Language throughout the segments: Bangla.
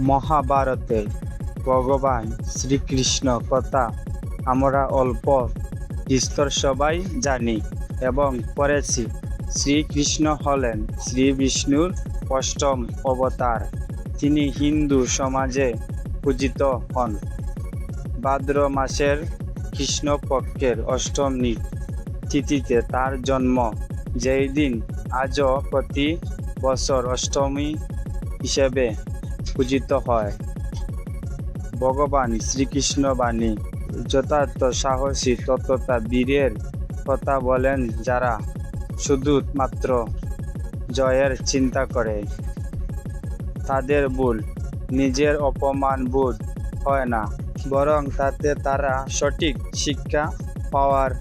মহাভারতে ভগবান শ্রীকৃষ্ণ কথা আমরা অল্প বিস্তর সবাই জানি এবং পড়েছি। শ্রীকৃষ্ণ হলেন শ্রী বিষ্ণুর অষ্টম অবতার। তিনি হিন্দু সমাজে পূজিত হন ভাদ্র মাসের কৃষ্ণপক্ষের অষ্টমী তিথিতে তার জন্ম। যেই দিন আজও প্রতি বছর অষ্টমী হিসেবে পূজিত হয়। ভগবান শ্রীকৃষ্ণ বাণী যথার্থ সাহসী তথা বীরের কথা বলেন, যারা শুধু মাত্র জয়ের চিন্তা করে তাদের ভুল নিজের অপমান বোধ হয় না, বরং তাতে তারা সঠিক শিক্ষা পাওয়ার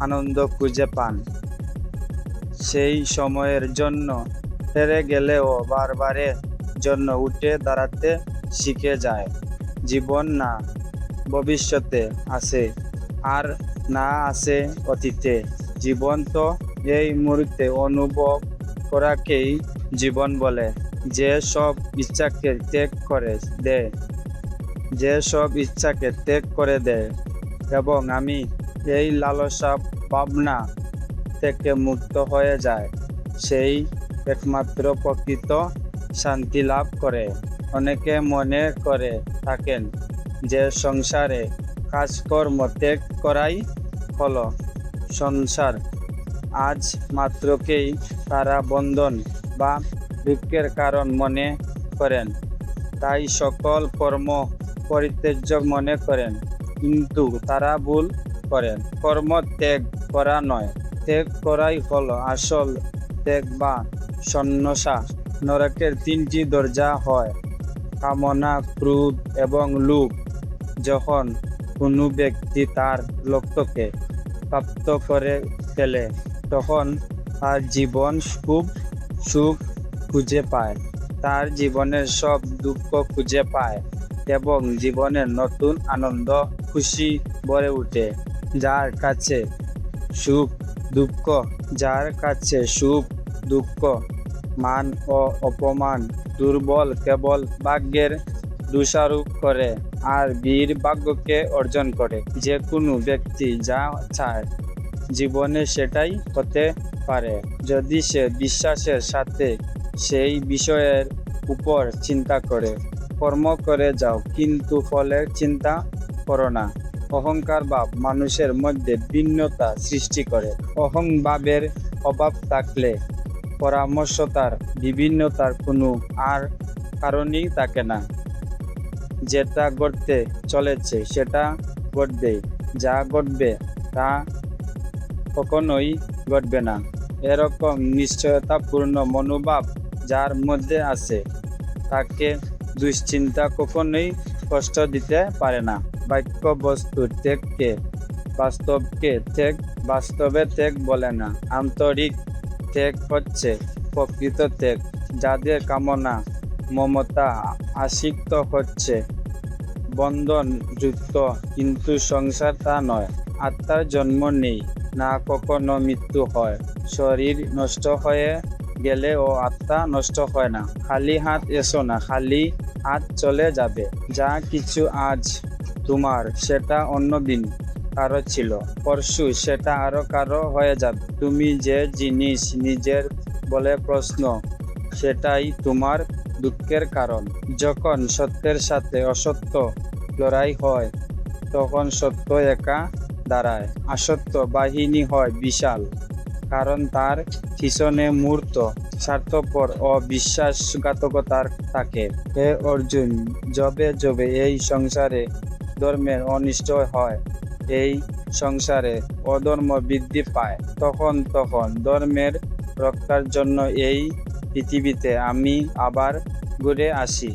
আনন্দ খুঁজে পান। সেই সময়ের জন্য হেরে গেলেও বারবারের জন্য উঠে দাঁড়াতে শিখে যায়। জীবন না ভবিষ্যতে আছে, আর না আছে অতীতে। জীবন তো এই মুহূর্তে অনুভব করাকেই জীবন বলে। যে সব ইচ্ছাকে ত্যাগ করে দেয় এবং আমি এই লালসা ভাবনা থেকে মুক্ত হয়ে যায়, সেই একমাত্র প্রকৃত শান্তি লাভ করে। অনেকে মনে করে থাকেন যে সংসারে কাজকর্ম ত্যাগ করাই হলো সংসার। আজ মাত্রকেই তারা বন্ধন বা দুঃখের কারণ মনে করেন, তাই সকল কর্ম পরিত্যাজ্য মনে করেন। কিন্তু তারা ভুল করেন। কর্ম ত্যাগ করা নয়, ত্যাগ করাই হলো আসল ত্যাগ বা সন্ন্যাস। নরকের তিনটি দরজা হয় কামনা, ক্রোধ এবং লোভ। যখন কোনো ব্যক্তি তার লক্ষ্যকে প্রাপ্ত করে ফেলে, তখন তার জীবন খুব সুখ খুঁজে পায়, তার জীবনের সব দুঃখ খুঁজে পায় এবং জীবনের নতুন আনন্দ খুশি ভরে ওঠে। যার কাছে সুখ দুঃখ, মান ও অপমান দুর্বল কেবল ভাগ্যের দোষারোপ করে আর বীর ভাগ্যকে অর্জন করে। যে কোনো ব্যক্তি যা চায় জীবনে সেটাই হতে পারে, যদি সে বিশ্বাসের সাথে সেই বিষয়ের উপর চিন্তা করে। কর্ম করে যাও, কিন্তু ফলের চিন্তা করো না। অহংকার ভাব মানুষের মধ্যে ভিন্নতা সৃষ্টি করে। অহংভাবের অভাব থাকলে পরামর্শতার বিভিন্নতার কোনো আর কারণই থাকে না। যেটা ঘটতে চলেছে সেটা ঘটবেই, যা ঘটবে তা কখনোই ঘটবে না। এরকম নিশ্চয়তাপূর্ণ মনোভাব যার মধ্যে আছে, তাকে দুশ্চিন্তা কখনোই কষ্ট দিতে পারে না। বাক্য বস্তু ত্যাগকে বাস্তবে ত্যাগ বলে না। আন্তরিক ত্যাগ হচ্ছে প্রকৃত ত্যাগ। যাদের কামনা মমতা আসক্ত হচ্ছে বন্ধন যুক্ত, কিন্তু সংসার তা নয়। আত্মার জন্ম নেই, না কখনো মৃত্যু হয়। শরীর নষ্ট হয়ে গেলে ও আত্মা নষ্ট হয় না। খালি হাত এসো না, খালি হাত চলে যাবে। যা কিছু আজ তোমার, সেটা অন্যদিন কারো ছিল, পরশু সেটা আরো কারো হয়ে যাবে। তুমি যে জিনিস নিজের বলে প্রশ্ন, সেটাই তোমার দুঃখের কারণ। যখন সত্যের সাথে অসত্য লড়াই হয়, তখন সত্য একা দাঁড়ায়। অসত্য বাহিনী হয় বিশাল, কারণ তার পিছনে মূর্ত স্বার্থপর ও বিশ্বাসঘাতকতার থাকে। হে অর্জুন, যবে এই সংসারে ধর্মের অনিষ্ট হয়, এই সংসারে অধর্ম বৃদ্ধি পায়, তখন ধর্মের রক্ষার জন্য এই পৃথিবীতে আমি আবার ঘুরে আসি।